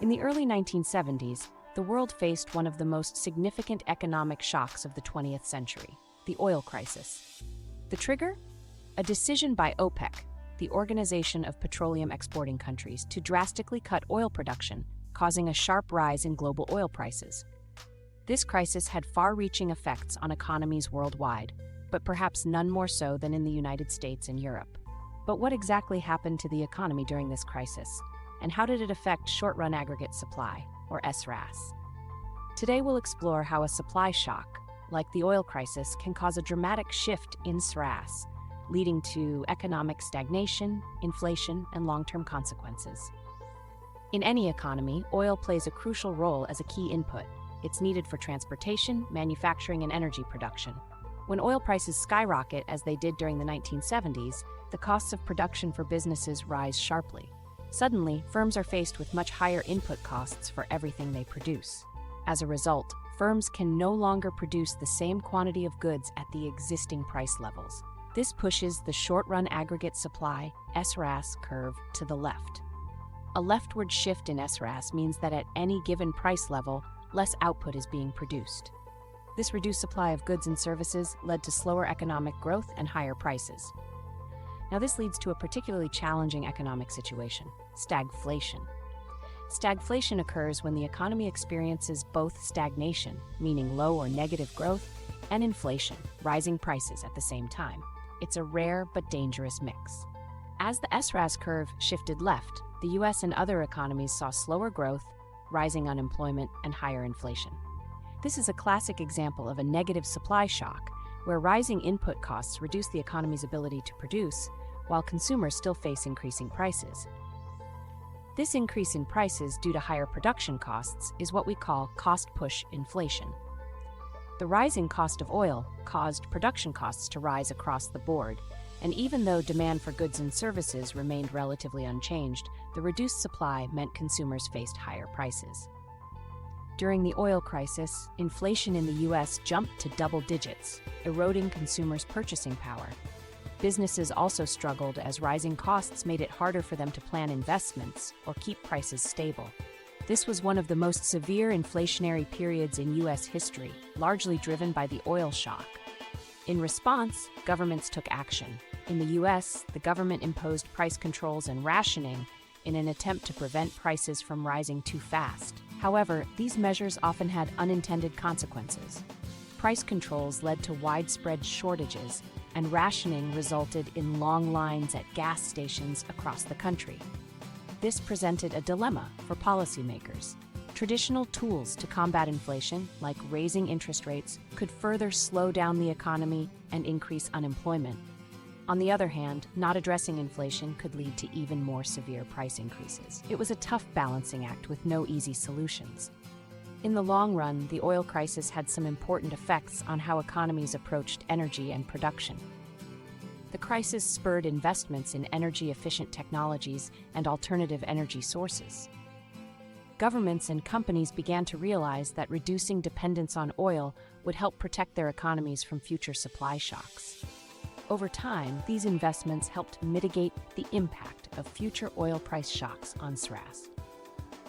In the early 1970s, the world faced one of the most significant economic shocks of the 20th century, the oil crisis. The trigger? A decision by OPEC, the Organization of Petroleum Exporting Countries, to drastically cut oil production, causing a sharp rise in global oil prices. This crisis had far-reaching effects on economies worldwide, but perhaps none more so than in the United States and Europe. But what exactly happened to the economy during this crisis? And how did it affect short-run aggregate supply, or SRAS? Today we'll explore how a supply shock, like the oil crisis, can cause a dramatic shift in SRAS, leading to economic stagnation, inflation, and long-term consequences. In any economy, oil plays a crucial role as a key input. It's needed for transportation, manufacturing, and energy production. When oil prices skyrocket, as they did during the 1970s, the costs of production for businesses rise sharply. Suddenly, firms are faced with much higher input costs for everything they produce. As a result, firms can no longer produce the same quantity of goods at the existing price levels. This pushes the short-run aggregate supply, SRAS, curve to the left. A leftward shift in SRAS means that at any given price level, less output is being produced. This reduced supply of goods and services led to slower economic growth and higher prices. Now, this leads to a particularly challenging economic situation: stagflation. Stagflation occurs when the economy experiences both stagnation, meaning low or negative growth, and inflation, rising prices at the same time. It's a rare but dangerous mix. As the SRAS curve shifted left, the US and other economies saw slower growth, rising unemployment, and higher inflation. This is a classic example of a negative supply shock, where rising input costs reduce the economy's ability to produce, while consumers still face increasing prices. This increase in prices due to higher production costs is what we call cost-push inflation. The rising cost of oil caused production costs to rise across the board, and even though demand for goods and services remained relatively unchanged, the reduced supply meant consumers faced higher prices. During the oil crisis, inflation in the US jumped to double digits, eroding consumers' purchasing power. Businesses also struggled as rising costs made it harder for them to plan investments or keep prices stable. This was one of the most severe inflationary periods in US history, largely driven by the oil shock. In response, governments took action. In the US, the government imposed price controls and rationing in an attempt to prevent prices from rising too fast. However, these measures often had unintended consequences. Price controls led to widespread shortages, and rationing resulted in long lines at gas stations across the country. This presented a dilemma for policymakers. Traditional tools to combat inflation, like raising interest rates, could further slow down the economy and increase unemployment. On the other hand, not addressing inflation could lead to even more severe price increases. It was a tough balancing act with no easy solutions. In the long run, the oil crisis had some important effects on how economies approached energy and production. The crisis spurred investments in energy-efficient technologies and alternative energy sources. Governments and companies began to realize that reducing dependence on oil would help protect their economies from future supply shocks. Over time, these investments helped mitigate the impact of future oil price shocks on SRAS.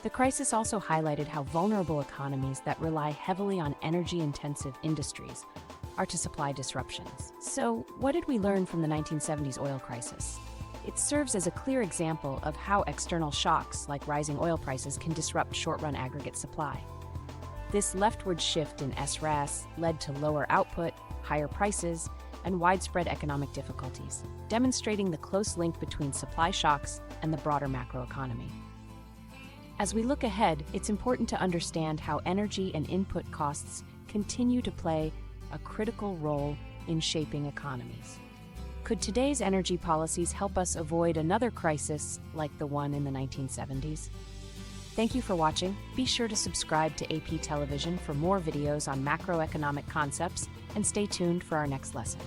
The crisis also highlighted how vulnerable economies that rely heavily on energy-intensive industries are to supply disruptions. So, what did we learn from the 1970s oil crisis? It serves as a clear example of how external shocks, like rising oil prices, can disrupt short-run aggregate supply. This leftward shift in SRAS led to lower output, higher prices, and widespread economic difficulties, demonstrating the close link between supply shocks and the broader macroeconomy. As we look ahead, it's important to understand how energy and input costs continue to play a critical role in shaping economies. Could today's energy policies help us avoid another crisis like the one in the 1970s? Thank you for watching. Be sure to subscribe to AP Television for more videos on macroeconomic concepts, and stay tuned for our next lesson.